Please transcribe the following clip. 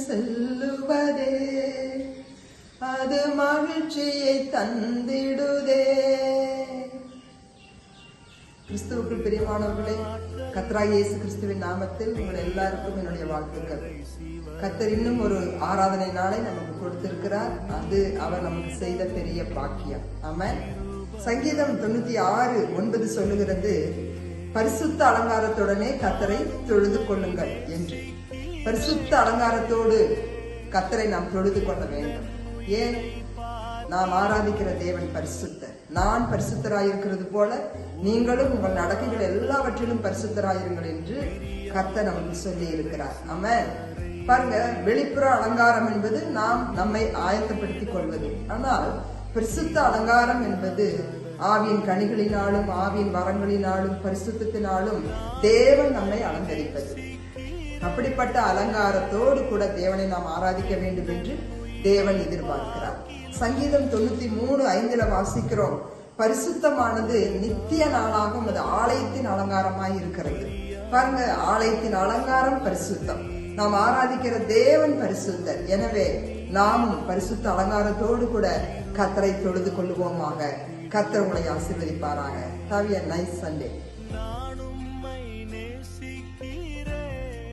செல்லுவதே அது மகிழ்ச்சியை தந்திடுதே. கிறிஸ்துவுக்குள் பிரியமானவர்களே, கர்த்தராகிய இயேசு கிறிஸ்துவின் நாமத்தில் உங்கள் எல்லாருக்கும் என்னுடைய வாழ்த்துக்கள். கர்த்தர் இன்னும் ஒரு ஆராதனை நாளை நமக்கு கொடுத்திருக்கிறார். அது அவர் நமக்கு செய்த பெரிய பாக்கியம். ஆமென். சங்கீதம் 96:9 சொல்லுகிறது, பரிசுத்த அலங்காரத்துடனே கர்த்தரை தொழுது கொள்ளுங்கள் என்று. பரிசுத்த அலங்காரத்தோடு கர்த்தரை நாம் தொழுது கொள்ள வேண்டும். ஏன்? நாம் ஆராதிக்கிற தேவன் பரிசுத்தர். நான் பரிசுத்தராயிருக்கிறது போல நீங்களும் உங்கள் நடக்கைகள் எல்லாவற்றிலும் பரிசுத்தராயிருங்கள் என்று கர்த்தர் நமக்கு சொல்லி இருக்கிறார். ஆமென். பாருங்க, வெளிப்புற அலங்காரம் என்பது நாம் நம்மை ஆயத்தப்படுத்திக் கொள்வது. ஆனால் பரிசுத்த அலங்காரம் என்பது ஆவியின் கனிகளினாலும் ஆவியின் வரங்களினாலும் பரிசுத்தத்தினாலும் தேவன் நம்மை அலங்கரிப்பது. அப்படிப்பட்ட அலங்காரத்தோடு கூட தேவனை நாம் ஆராதிக்க வேண்டும் என்று தேவன் எதிர்பார்க்கிறார். சங்கீதம் 93:5 வாசிக்கிறோம், பரிசுத்தமானது நித்திய நாளாகும், அது ஆலயத்தின் அலங்காரமாய் இருக்கிறது. பாருங்க, ஆலயத்தின் அலங்காரம் பரிசுத்தம். நாம் ஆராதிக்கிற தேவன் பரிசுத்தர். எனவே நாமும் பரிசுத்த அலங்காரத்தோடு கூட கர்த்தரை தொழுது கொள்ளுவோமாக. கர்த்தர் உங்களை ஆசீர்வதிப்பாராக. Have a nice Sunday.